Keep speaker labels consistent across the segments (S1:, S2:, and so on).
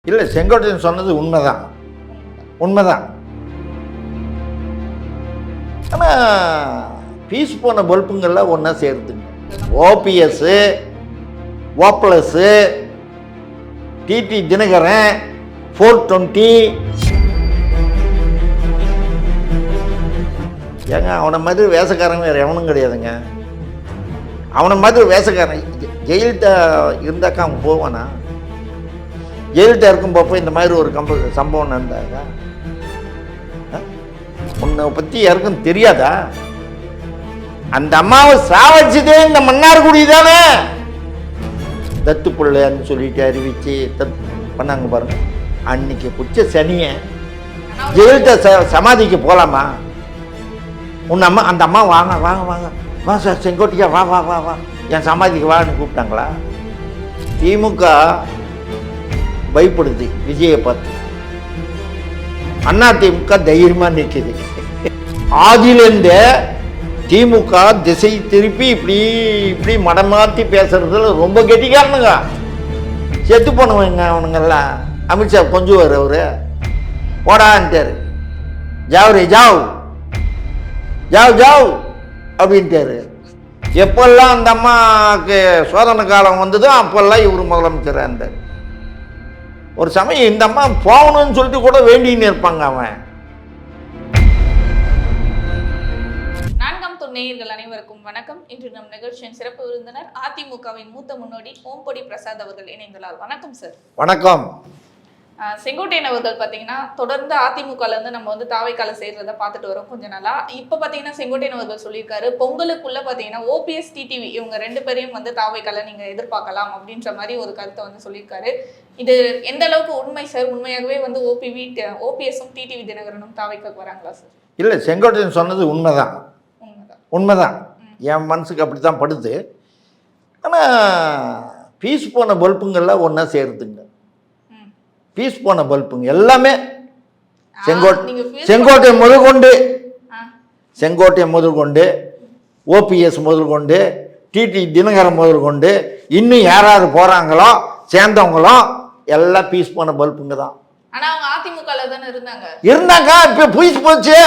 S1: இல்லை, செங்கோட்டையன் சொன்னது உண்மைதான், உண்மைதான். ஆனால் பீஸ் போன பல்புங்கள்லாம் ஒன்றா சேருதுங்க. ஓபிஎஸ்ஸு, ஓப்ளஸ்ஸு, டிடி தினகரன், 420. ஏங்க அவனை மாதிரி வேஷக்காரங்க வேறு எவனும் கிடையாதுங்க. அவனை மாதிரி வேஷக்காரன் ஜெயலலிதா இருந்தாக்கா அவன் போவானா? ஜெயலலிதா இருக்கும்போப்போ இந்த மாதிரி ஒரு சம்பவம் நடந்தாக்கா உன்னை பற்றி யாருக்கும் தெரியாதா? அந்த அம்மாவை சாவச்சதே இந்த மன்னார்குடி தானே. தத்து பிள்ளைன்னு சொல்லிட்டு அறிவிச்சு பண்ணாங்க பாருங்க. அன்னைக்கு பிடிச்ச சனியை ஜெயலலிதா சமாதிக்கு போகலாமா? உன் அம்மா, அந்த அம்மா வாங்க வாங்க வாங்க வா சார் செங்கோட்டையா வா வா வா வா என் சமாதிக்கு வான்னு கூப்பிட்டாங்களா? திமுக பயப்படுது விஜயை பார்த்து. அண்ணா திமுக தைரியமா நிற்குது. ஆதிலேருந்து திமுக திசை திருப்பி இப்படி இப்படி மடமாற்றி பேசுறதுல ரொம்ப கெட்டிக்காரனுங்க. செத்து போனவங்க அவனுங்கெல்லாம். அமித்ஷா கொஞ்சம் அவரு போடான்ட்டாரு. ஜாவ் ரே ஜாவ் ஜாவ் ஜாவ் அப்படின்ட்டாரு. எப்பெல்லாம் அந்த அம்மாவுக்கு சோதனை காலம் வந்ததோ அப்பெல்லாம் இவர் முதலமைச்சராக இருந்தார். ஒரு சமயம் இந்த அம்மா போகணும்னு சொல்லிட்டு கூட வேண்டின்னு இருப்பாங்க. அவன்
S2: நேயர்கள் அனைவருக்கும் வணக்கம். இன்று நம் நிகழ்ச்சியின் சிறப்பு விருந்தினர் அதிமுகவின் மூத்த முன்னோடி ஓம்பொடி பிரசாத் அவர்கள் இணைந்துள்ளார். வணக்கம் சார்.
S1: வணக்கம்.
S2: செங்கோட்டையன் அவர்கள் பார்த்தீங்கன்னா தொடர்ந்து அதிமுகல இருந்து நம்ம வந்து தாவைக்கால சேர்றதை பார்த்துட்டு வரோம் கொஞ்ச நாளா. இப்போ பார்த்தீங்கன்னா செங்கோட்டையன் அவர்கள் சொல்லியிருக்காரு, பொங்கலுக்குள்ள பார்த்தீங்கன்னா ஓபிஎஸ் டிடிவி இவங்க ரெண்டு பேரையும் வந்து தாவைக்கால நீங்க எதிர்பார்க்கலாம் அப்படின்ற மாதிரி ஒரு கருத்தை வந்து சொல்லியிருக்காரு. இது எந்த அளவுக்கு உண்மை சார்? உண்மையாகவே வந்து ஓபிஎஸும் டிடிவி தினகரனும் தாவைக்காக்கு வராங்களா சார்?
S1: இல்லை, செங்கோட்டையன் சொன்னது உண்மைதான், உண்மைதான். என் மனசுக்கு அப்படி தான் படுது. ஆனால் பீஸ் போன பல்புங்கள்லாம் ஒன்றா சேருதுங்க. பீஸ் போன பல்புங்க எல்லாமே செங்கோட்டை முதல் கொண்டு ஓபிஎஸ் முதல் கொண்டு டிடி தினகரன் முதல் கொண்டு இன்னும் யாராவது போகிறாங்களோ சேர்ந்தவங்களோ எல்லாம் பீஸ் போன பல்புங்க தான்.
S2: ஆனால் அவங்க அதிமுகவில் தானே
S1: இருந்தாங்க. இப்போ பீஸ் போச்சு.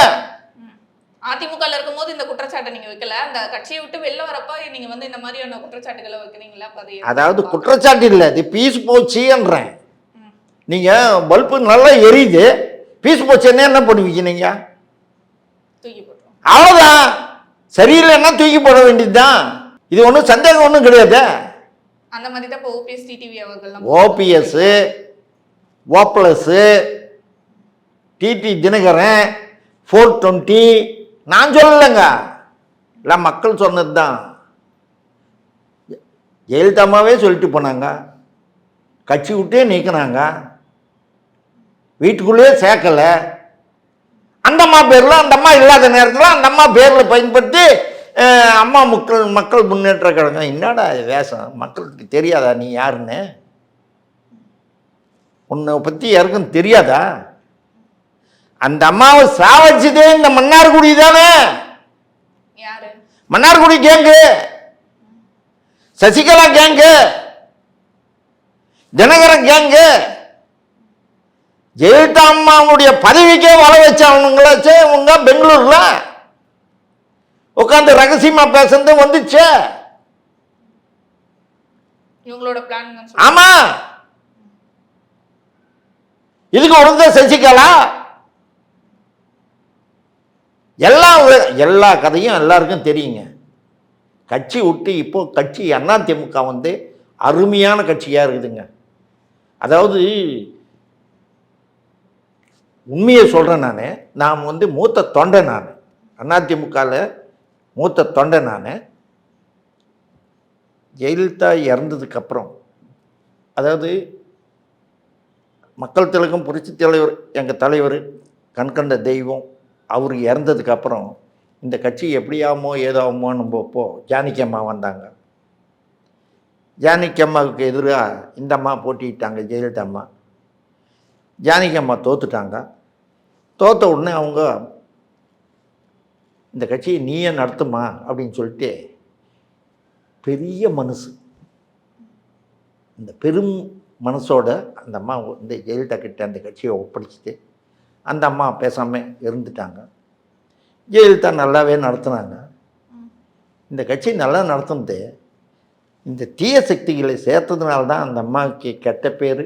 S2: அதிமுகல இருக்கும்போது இந்த குற்றச்சாட்டை நீங்க வைக்கல, அந்த கட்சியை விட்டு வெளில வரப்ப நீங்க வந்து இந்த மாதிரியான குற்றச்சாட்டுகளை வைக்கிறீங்களா?
S1: அதாவது குற்றச்சாட்டு இல்லை, இது பீஸ் போச்சுன்றேன். நீங்க பல்பு நல்லா எரியுது, பீஸ் போச்சுன்னா என்ன பண்ணுவீங்க? நீங்க
S2: தூக்கி போடுறோம்,
S1: அவ்வளோதான். சரியில்லைன்னா தூக்கி போட வேண்டியதுதான். இது ஒன்றும் சந்தேகம் ஒன்றும் கிடையாது.
S2: அந்த மாதிரி தான் இப்போ ஓபிஎஸ் டிடிவி அவர்கள்,
S1: ஓபிஎஸ், ஓப்ளஸ், டிடி தினகரன், 420 நான் சொல்லலைங்க, எல்லாம் மக்கள் சொன்னது தான். ஜெயலலிதா அம்மாவே சொல்லிட்டு போனாங்க, கட்சி விட்டே நீக்கினாங்க, வீட்டுக்குள்ளேயே சேர்க்கலை. அந்த அம்மா பேரில், அந்த அம்மா இல்லாத நேரத்தில் அந்த அம்மா பேரில் பயன்படுத்தி அம்மா மக்கள் முன்னேற்ற கழகம். என்னடா வேஷம்? மக்களுக்கு தெரியாதா நீ யாருன்னு? உன்னை பற்றி யாருக்கும் தெரியாதா? அந்த அம்மாவை சாவச்சதே இந்த மன்னார்குடி தானே. Mannargudi gang, Sasikala gang, Dinakaran gang. Jayalalithaa அம்மாவுடைய பதவிக்கே வள வச்சவனுங்களாச்சே இவங்க. பெங்களூர்ல உட்காந்து ரகசியமா பேசுறது வந்துச்சு
S2: இவங்களோட பிளான்.
S1: ஆமா, இதுக்கு உடனே சசிகலா எல்லா கதையும் எல்லாருக்கும் தெரியுங்க. கட்சி விட்டு இப்போ கட்சி அதிமுக வந்து அருமையான கட்சியாக இருக்குதுங்க. அதாவது உண்மையை சொல்கிறேன், நான் வந்து மூத்த தொண்டை. நான் அதிமுகவில் மூத்த தொண்டை. நான் ஜெயலலிதா இறந்ததுக்கப்புறம், அதாவது மக்கள் திலகம் புரட்சி தலைவர், எங்கள் தலைவர், கண்கண்ட தெய்வம், அவர் இறந்ததுக்கப்புறம் இந்த கட்சி எப்படியாமோ ஏதாமோன்னு போப்போ ஜானகி அம்மா வந்தாங்க. ஜானகி அம்மாவுக்கு எதிராக இந்த அம்மா போட்டிட்டாங்க, ஜெயலலிதா அம்மா. ஜானகி அம்மா தோத்துட்டாங்க. தோற்ற உடனே அவங்க இந்த கட்சியை நீயே நடத்துமா அப்படின்னு சொல்லிட்டு பெரிய மனசு, இந்த பெரும் மனசோட அந்த அம்மா இந்த ஜெயலலிதா கிட்ட அந்த கட்சியை ஒப்படைச்சிட்டு அந்த அம்மா பேசாமல் இருந்துட்டாங்க. ஜெயலலிதா நல்லாவே நடத்துனாங்க. இந்த கட்சி நல்லா நடத்துனது இந்த தீய சக்திகளை சேர்த்ததுனால தான் அந்த அம்மாவுக்கு கெட்ட பேர்.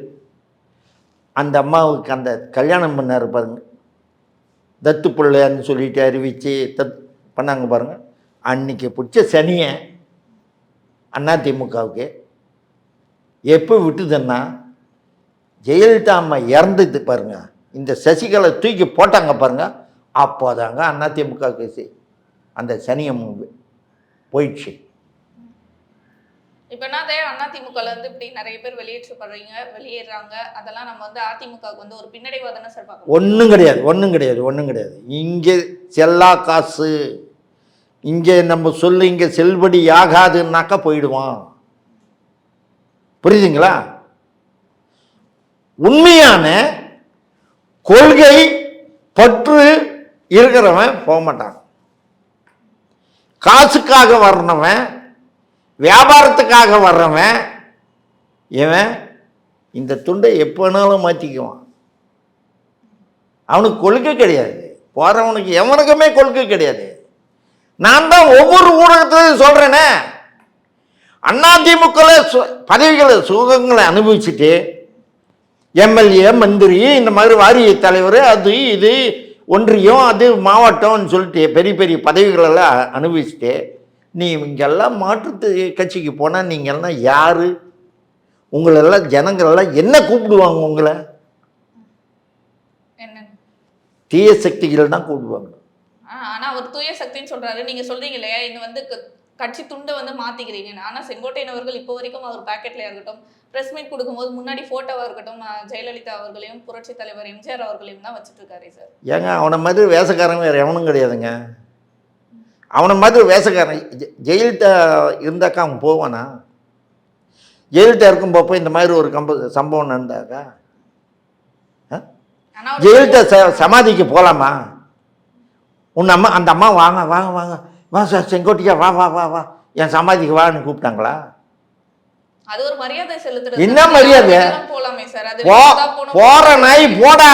S1: அந்த அம்மாவுக்கு அந்த கல்யாணம் பண்ணார் பாருங்க, தத்து பிள்ளைன்னு சொல்லிட்டு அறிவித்து பண்ணாங்க பாருங்க, அன்றைக்கி பிடிச்ச சனியை அதிமுகவுக்கு எப்போ விட்டுதுன்னா ஜெயலலிதா அம்மா இறந்துது பாருங்க, இந்த சசிகலை தூக்கி போட்டாங்க பாருங்க, அப்போதாங்க அதிமுகவுக்கு அந்த சனியை போயிடுச்சு.
S2: இப்போ என்ன அதிமுகல இருந்து இப்படி நிறைய பேர் வெளியேறாங்க, அதெல்லாம் நம்ம வந்து அதிமுகவுக்கு வந்து ஒரு பின்னடைவா தானே சார் பார்க்கணும்?
S1: ஒன்றும் கிடையாது. இங்கே செல்லா காசு, இங்கே நம்ம சொல்லு இங்கே செல்படி ஆகாதுன்னாக்கா போயிடுவான். புரியுதுங்களா? உண்மையான கொள்கை பற்று இருக்கிறவன் போக மாட்டான். காசுக்காக வர்றவன், வியாபாரத்துக்காக வர்றவன், இவன் இந்த துண்டை எப்போனாலும் மாற்றிக்குவான். அவனுக்கு கொள்கை கிடையாது. போகிறவனுக்கு எவனுக்குமே கொள்கை கிடையாது. நான் தான் ஒவ்வொரு ஊடகத்திலையும் சொல்கிறேனே, அதிமுக பதவிகளை சுகங்களை அனுபவிச்சுட்டு எம்எல்ஏ மந்திரி இந்த மாதிரி வாரிய தலைவர் அது இது ஒன்றியம் அது மாவட்டம்னு சொல்லிட்டு பெரிய பெரிய பதவிகளெல்லாம் அனுபவிச்சுட்டு நீ இங்கெல்லாம் மாற்று கட்சிக்கு போனால் நீங்கள்லாம் யார்? உங்களெல்லாம் ஜனங்களெல்லாம் என்ன கூப்பிடுவாங்க? உங்களை தீய சக்திகள் தான் கூப்பிடுவாங்க.
S2: ஆனா அவர் தூய சக்தின்னு சொல்றாரு. நீங்க சொல்றீங்க இல்லையா, இது வந்து கட்சி துண்டை வந்து மாத்திக்கிறீங்கன்னு. ஆனா செங்கோட்டையன் அவர்கள் இப்போ வரைக்கும் அவர் பாக்கெட்ல இருக்கட்டும், பிரஸ் மீட் கொடுக்கும்போது முன்னாடி போட்டோவா இருக்கட்டும், ஜெயலலிதா அவர்களையும் புரட்சி தலைவர் எம்ஜிஆர் அவர்களையும் தான் வச்சுட்டு இருக்காரு சார்.
S1: ஏங்க அவனை மாதிரி வேசக்காரங்க வேறு எவனும் கிடையாதுங்க. அவனை மாதிரி வேசக்காரன் ஜெயலலிதா இருந்தாக்கா அவன் போவானா? ஜெயலலிதா இருக்கும் போப்போ இந்த மாதிரி ஒரு சம்பவம் நடந்தாக்கா ஜெயலலிதா சமாதிக்கு போகலாமா? உன் அம்மா அந்த அம்மா வாங்க வாங்க வாங்க வா சார் செங்கோட்டையா வா வா வா வா என் சமாதிக்கு வான்னு கூப்பிட்டாங்களா?
S2: அது ஒரு மரியாதை செலுத்துறது.
S1: என்ன மரியாதை?
S2: போலாமே சார். அது
S1: போற நாய் போடா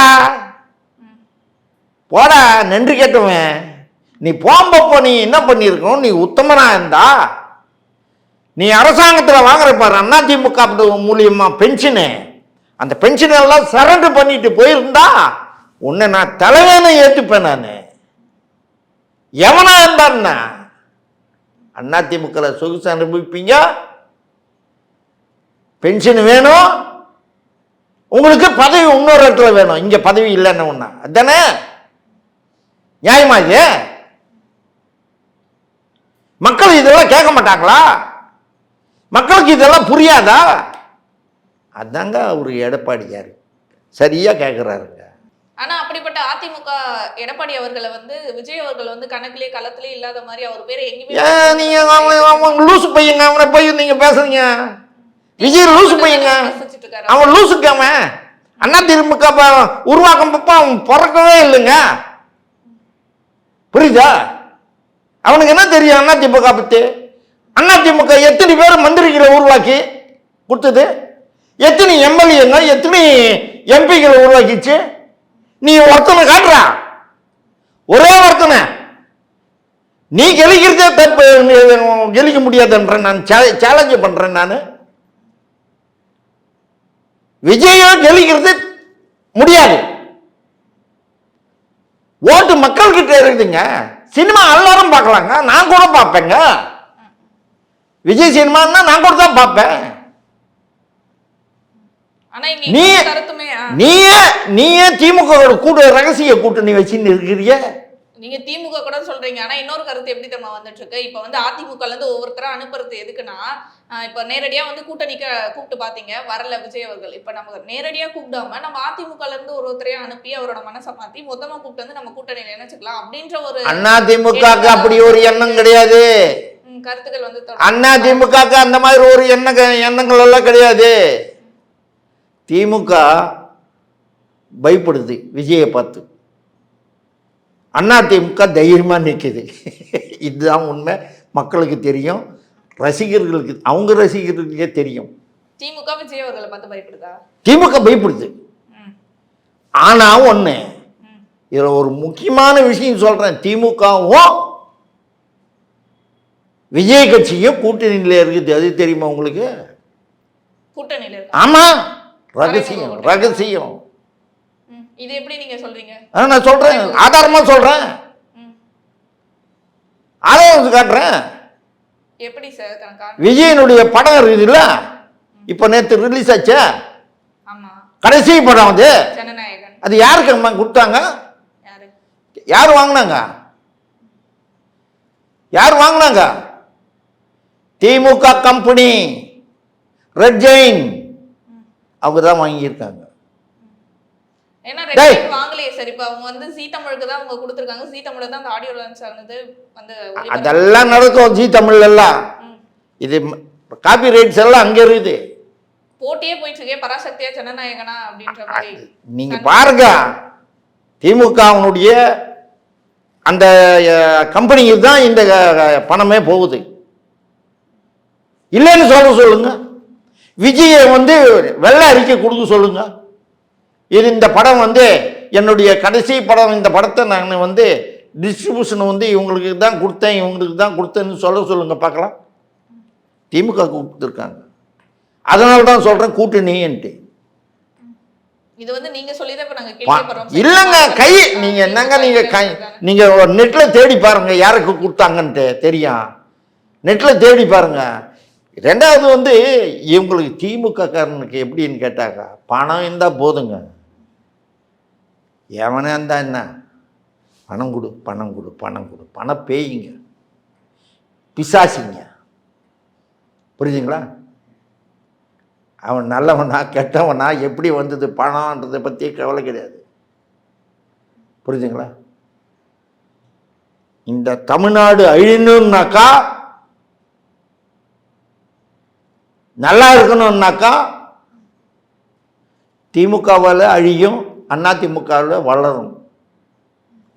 S1: போடா நன்றி கேட்டுவேன். நீ போம்பப்போ நீ என்ன பண்ணியிருக்கணும்? நீ உத்தமனா இருந்தா நீ அரசாங்கத்தில் வாங்குற பாரு அதிமுக மூலியமா பென்ஷனு, அந்த பென்ஷன் எல்லாம் சரண்டர் பண்ணிட்டு போயிருந்தா உன்னை நான் தலைவனை ஏற்றுப்பேன். நான் எவனா இருந்தான்னா அதிமுக சொகுசு அனுபவிப்பீங்க, பென்ஷன் வேணும், உங்களுக்கு பதவி இன்னொரு இடத்துல வேணும், இங்க பதவி இல்லைன்னு ஒண்ணா அதுதானே நியாயமா? இது மக்கள் இதெல்லாம் கேட்க மாட்டாங்களா? மக்களுக்கு இதெல்லாம் புரியாதா? அதாங்க ஒரு எடப்பாடியார் சரியா கேட்கிறாருங்க.
S2: ஆனா அப்படிப்பட்ட அதிமுக எடப்பாடி அவர்களை வந்து விஜய் அவர்கள் வந்து கணக்கிலே களத்திலே இல்லாத மாதிரி அவர் பேரை எங்கேயுமே
S1: நீங்க லூசு பையங்க, அவனை போய் நீங்க பேசுறீங்க. விஜய் லூசு பையங்க, அவன் லூசுக்கு. அவன் அதிமுக உருவாக்கம் பப்ப அவன் பிறக்கவே இல்லைங்க. புரியுதா? அவனுக்கு என்ன தெரியும் அதிமுக பத்தி? அதிமுக எத்தனை பேர் மந்திரிகளை உருவாக்கி கொடுத்தது, எத்தனை எம்எல்ஏங்க எத்தனை எம்பிகளை உருவாக்கிச்சு? நீ ஒருத்தனை காட்டுறா, ஒரே ஒருத்தனை நீ கெளிக்கிறதே தப்பு, கெளிக்க முடியாதுன்ற நான் சேலஞ்சு பண்றேன். நான் விஜயோ கெளிக்கிறது முடியாது. ஓட்டு மக்கள் கிட்ட இருக்குதுங்க. சினிமா எல்லாரும் பார்க்கலாங்க, நான் கூட பார்ப்பேங்க. விஜய் சினிமான்னா நான் கூட தான் பார்ப்பேன். நீயே திமுக கூட ரகசிய கூட்டணி வச்சுன்னு இருக்கிறீங்க.
S2: நீங்க திமுக கூட சொல்றீங்க. ஆனா இன்னொரு கருத்து எப்படி தெரியுமா வந்துட்டு இருக்கு? இப்ப வந்து அதிமுகல இருந்து ஒவ்வொருத்தரா அனுப்புறது எதுக்குன்னா, இப்ப நேரடியா வந்து கூட்டணிக்கு கூப்பிட்டு பாத்தீங்க, வரல விஜய் அவர்கள். இப்ப நம்ம நேரடியா கூப்பிடாம நம்ம அதிமுகல இருந்து ஒருத்தரையா அனுப்பி அவரோட மனசை மாத்தி மொத்தமா கூப்பிட்டு வந்து நம்ம கூட்டணியில இணைச்சுக்கலாம் அப்படின்ற ஒரு
S1: அதிமுகக்கு அப்படி ஒரு எண்ணம் கிடையாது.
S2: கருத்துக்கள் வந்து
S1: அதிமுகக்கு அந்த மாதிரி ஒரு எண்ணங்கள் எல்லாம் கிடையாது. திமுக பயப்படுது விஜயை பார்த்து, அதிமுக தைரியமா நிற்குது. இதுதான் உண்மை. மக்களுக்கு தெரியும், ரசிகர்களுக்கு அவங்க ரசிகர்களுக்கே தெரியும்.
S2: திமுக விஜய் அவர்களை பார்த்து பயப்படுதா?
S1: திமுக பயப்படுது.
S2: ம்.
S1: ஆனா ஒண்ணு, இதுல ஒரு முக்கியமான விஷயம் சொல்றேன். திமுகவும் விஜய் கட்சியும் கூட்டணியில இருக்குது. அது தெரியுமா உங்களுக்கு?
S2: கூட்டணியில இருக்கு.
S1: ஆமா, ரகசியம் ரகசியம்.
S2: இது எப்படி நீங்க சொல்றீங்க?
S1: நான் சொல்றேன், ஆதாரமா சொல்றேன், ஆதாரம் காட்டுறேன்.
S2: எப்படி சார்?
S1: விஜயனுடைய படம் இருக்குதுல்ல, இப்ப நேத்து ரிலீஸ் ஆச்சா?
S2: ஆமா,
S1: கடைசி படம் அது.
S2: ஜனநாயகன்.
S1: அது யாருக்கு அம்மா கொடுத்தாங்க? யார் வாங்கினாங்க? யார் வாங்கினாங்க? திமுக கம்பெனி, ரெட் ஜெயின், அவங்க தான் வாங்கியிருக்காங்க.
S2: ஏன்னா ரெட் ஜெயின் வாங்கலையே சார். இப்போ அவங்க வந்து ஜீ தமிழுக்கு தான் அவங்க கொடுத்துருக்காங்க. ஜீ தமிழ்ல தான் அந்த ஆடியோ லான்ச் ஆனது வந்து
S1: அதெல்லாம் நடக்கும் ஜீ தமிழ்ல எல்லாம். இது காப்பி ரைட்ஸ் எல்லாம் அங்க இருக்குது.
S2: போட்டியே போயிட்டு இருக்கே, பராசக்தியா ஜனநாயகனா அப்படின்ற மாதிரி.
S1: நீங்க பாருங்க, திமுக அவனுடைய அந்த கம்பெனிக்கு தான் இந்த பணமே போகுது. இல்லைன்னு சொல்லுங்க. விஜய வந்து வெள்ளை அறிக்கை கொடுக்க சொல்லுங்க. இது இந்த படம் வந்து என்னுடைய கடைசி படம், இந்த படத்தை நான் வந்து டிஸ்ட்ரிபியூஷன் வந்து இவங்களுக்கு தான் கொடுத்தேன், இவங்களுக்கு தான் கொடுத்தேன்னு சொல்லுங்க பார்க்கலாம். திமுக கொடுத்துருக்காங்க. அதனால தான் சொல்றேன் கூட்டணின்ட்டு.
S2: இது வந்து நீங்க சொல்லி தான் இப்ப நாங்க கேள்விப்படுறோம்.
S1: இல்லங்க, நீங்க என்னங்க, நீங்க நெட்ல தேடி பாருங்க யாருக்கு கொடுத்தாங்கன்ட்டு தெரியும். நெட்ல தேடி பாருங்க. ரெண்டாவது வந்து இவங்களுக்கு திமுக காரனுக்கு எப்படின்னு கேட்டாக்கா, பணம் இருந்தா போதுங்க. எவனே இருந்தா என்ன, பணம் கொடு பணம் கொடு பணம் கொடு, பணம் பேய்ங்க, பிசாசிங்க. புரியுதுங்களா? அவன் நல்லவனா கெட்டவனா எப்படி வந்தது பணம்ன்றதை பற்றி கவலை கிடையாது. புரியுதுங்களா? இந்த தமிழ்நாடு அழியணும்னாக்கா, நல்லா இருக்கணும்னாக்கா திமுகவால் அழியும், அண்ணா திமுகவில் வளரும்.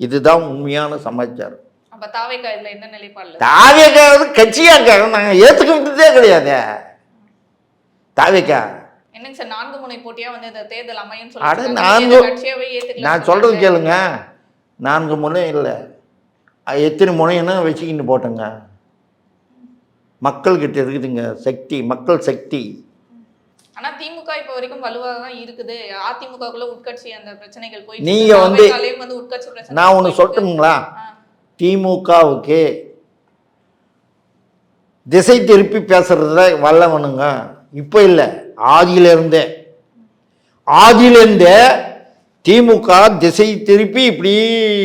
S1: இதுதான் உண்மையான சமாச்சாரம்.
S2: அப்ப தாவேகா இதுல என்ன நிலைப்பாடு?
S1: தாவேகா கட்சியாக நாங்கள் ஏற்றுக்கிட்டதே கிடையாது. தாவேகா
S2: என்னங்க சார் 4 முனை போட்டியா வந்து இந்த தேர்தல் அமையும்
S1: சொல்லி நான் சொல்றது கேளுங்க. 4 முனை இல்லை, எத்தனை முனைன்னு வச்சுக்கிட்டு போட்டோங்க. மக்கள்கிட்ட இருக்குதுங்க சக்தி, மக்கள் சக்தி.
S2: ஆனா திமுக இப்ப வரைக்கும் வலுவா தான் இருக்குது. அதிமுகக்குள்ள உட்கட்சி அந்த பிரச்சனைகள் போய்
S1: நீங்க வந்து
S2: உட்கட்சி பிரச்சனை.
S1: நான் ஒண்ணு சொல்லட்டுங்களா? திமுகவுக்கு திசை திருப்பி பேசுறதுல வல்லவனுங்க. இப்ப இல்லை, ஆதியிலிருந்தே திமுக திசை திருப்பி இப்படி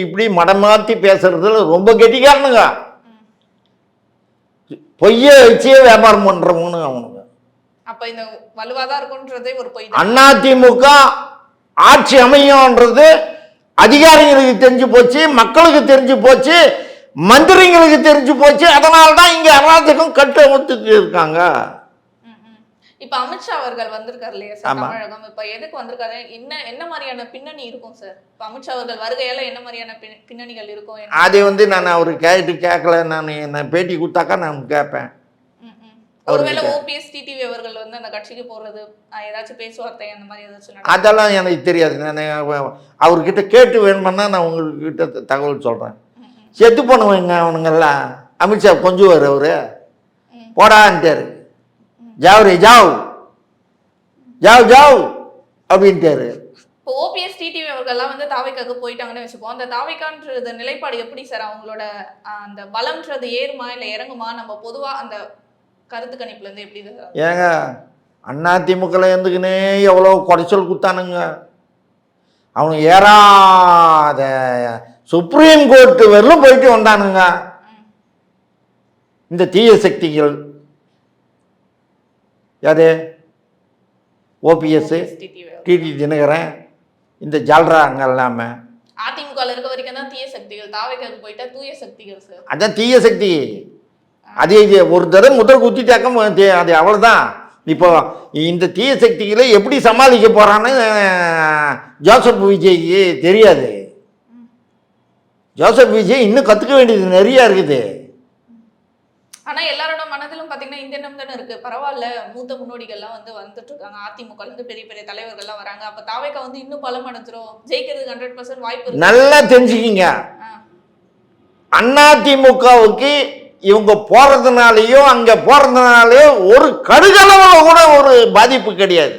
S1: இப்படி மடமாத்தி பேசுறதுல ரொம்ப கெட்டிக்காரனுங்க. பொய்ய வச்சே வியாபாரம் பண்றவனு அவனுங்க.
S2: அப்ப இந்த வலுவாதான் இருக்கும்ன்றதே ஒரு பொய்.
S1: அண்ணா திமுக ஆட்சி அமையும்ன்றது அதிகாரிகளுக்கு தெரிஞ்சு போச்சு, மக்களுக்கு தெரிஞ்சு போச்சு, மந்திரிங்களுக்கு தெரிஞ்சு போச்சு. அதனால்தான் இங்க அராஜகம் கட்டமைத்துட்டு இருக்காங்க.
S2: இப்ப அமித்ஷா அவர்கள் வந்திருக்காரு இல்லையா சார் தமிழகம்? இப்ப எதுக்கு வந்திருக்காரு? என்ன மாதிரியான பின்னணி இருக்கும் சார்? இப்ப அமித்ஷா அவர்கள் வருகையால என்ன மாதிரியான பின்னணிகள் இருக்கும்?
S1: அது வந்து நான் அவரு கேட்கல. நான் என்ன பேட்டி கொடுத்தாக்கா நான் கேட்பேன்.
S2: ஒருவேளை ஓபிஎஸ் டிடிவி அவர்கள் வந்து அந்த கட்சிக்கு போறது ஏதாச்சும் பேச்சுவார்த்தை அந்த மாதிரி ஏதாச்சும்?
S1: அதெல்லாம் எனக்கு தெரியாது. நான் அவர்கிட்ட கேட்டு வேணுமென்னா நான் உங்ககிட்ட தகவல் சொல்றேன். செத்து போனவங்க அவனுங்கெல்லாம் அமித்ஷா கொஞ்சுவார். அவரு போடான்ட்டாரு, ஜாவ் ஜாவ் ஜாவ் ஜாவ் அப்படின்ட்டாரு.
S2: இப்போ ஓபிஎஸ் டிடிவி அவர்கள்லாம் வந்து தாவேக்காக்கு போயிட்டாங்கன்னு வச்சுப்போம். அந்த தாவேக்கான்றது நிலைப்பாடு எப்படி சார்? அவங்களோட அந்த பலம்ன்றது ஏறுமா இல்லை இறங்குமா? நம்ம பொதுவா அந்த கருத்து கணிப்புல இருந்து எப்படி?
S1: ஏங்க அண்ணா திமுகல இருந்துக்குன்னே எவ்வளோ குறைச்சல் குத்தானுங்க. அவனு ஏறாத சுப்ரீம் கோர்ட்டு வரலும் போயிட்டு வந்தானுங்க. இந்த தீய சக்திகள் யாரு? ஓபிஎஸ், டிடி தினகரன், இந்த ஜால்ராங்க எல்லாமே
S2: அதிமுக இருக்க வரைக்கும் தான் தீய சக்திகள். தாவேக்காக்கு போயிட்டா தூய சக்திகள் சார்.
S1: அதான் தீய சக்தி. அதே ஒரு தடவை முதல் குத்திட்டாக்க அது அவ்வளோதான். இப்போ இந்த தீய சக்திகளை எப்படி சமாளிக்க போறான்னு ஜோசப் விஜய்க்கு தெரியாது. ஜோசப் விஜய் இன்னும் கற்றுக்க வேண்டியது நிறையா இருக்குது.
S2: ஆனா எல்லாரோட மனதிலும் இன்னொன்னு பாத்தீங்கன்னா இந்த எண்ணம் தானே இருக்கு, பரவாயில்ல மூத்த முன்னோடிகள்லாம் வந்து வந்துட்டு இருக்காங்க, அதிமுக இருந்து பெரிய பெரிய தலைவர்கள்லாம் வராங்க, அப்ப தாவேக்கா வந்து இன்னும் பலம் அடைஞ்சிரும், ஜெயிக்கிறதுக்கு 100% வாய்ப்பு இருக்கு.
S1: நல்லா தெரிஞ்சுக்கிங்க, அதிமுகவுக்கு இவங்க போறதுனாலயோ அங்க போறதுனாலயோ ஒரு கடுகளவு கூட ஒரு பாதிப்பு கிடையாது.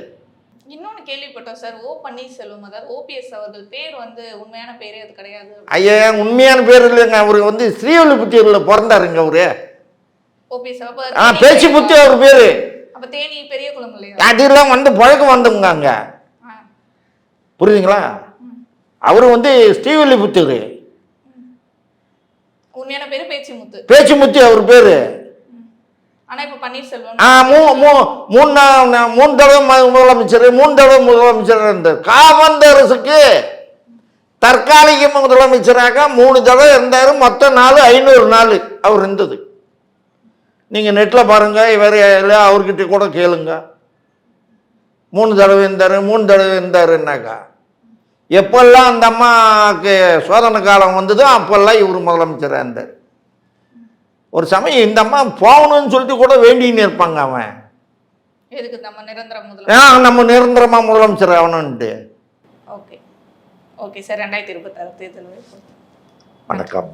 S2: இன்னொன்னு கேள்விப்பட்டோம் சார், ஓ பன்னீர்செல்வம் அதாவது ஓபிஎஸ் அவர்கள் பேர் வந்து உண்மையான பேரே அது கிடையாது.
S1: ஐயா உண்மையான பேர் இல்லைங்க, அவரு வந்து ஸ்ரீவில்லிபுத்தூர்ல பிறந்தாருங்க அவரு.
S2: ஓபிஎஸ்
S1: பேச்சிபுத்தி அவர் பேரு.
S2: அப்ப தேனி பெரிய குளம் இல்லையா?
S1: அதெல்லாம் வந்து பழக்கம் வந்தவங்க அங்க, புரியுதுங்களா? அவரு வந்து ஸ்ரீவில்லிபுத்தூர்,
S2: உண்மையான பேரு பேச்சிமுத்து.
S1: பேச்சிமுத்தி அவர் பேரு.
S2: ஆனா இப்ப பன்னீர்செல்வம்
S1: மூணு தடவை முதலமைச்சர், 3 தடவை முதலமைச்சர் இருந்தார். காபந்து அரசுக்கு தற்காலிக முதலமைச்சராக 3 தடவை இருந்தாரு. மொத்தம் 500 நாள் அவர் இருந்தது. நீங்க நெட்ல பாருங்க, இவர் அவர்கிட்ட கூட கேளுங்க. 3 தடவை இருந்தாரு, 3 தடவை இருந்தாருன்னாக்கா எப்பெல்லாம் அந்த அம்மாவுக்கு சோதனை காலம் வந்ததோ அப்பெல்லாம் இவர் முதலமைச்சராக இருந்தார். ஒரு சமயம் இந்த அம்மா போகணும்னு சொல்லிட்டு கூட வேண்டின்னு இருப்பாங்க, அவன்
S2: எதுக்கு நம்ம நிரந்தர முதலமைச்சர்,
S1: நம்ம நிரந்தரமா முதலமைச்சர் ஆகணும்ட்டு.
S2: ஓகே ஓகே சார், 2026 தேர்தல்.
S1: வணக்கம்.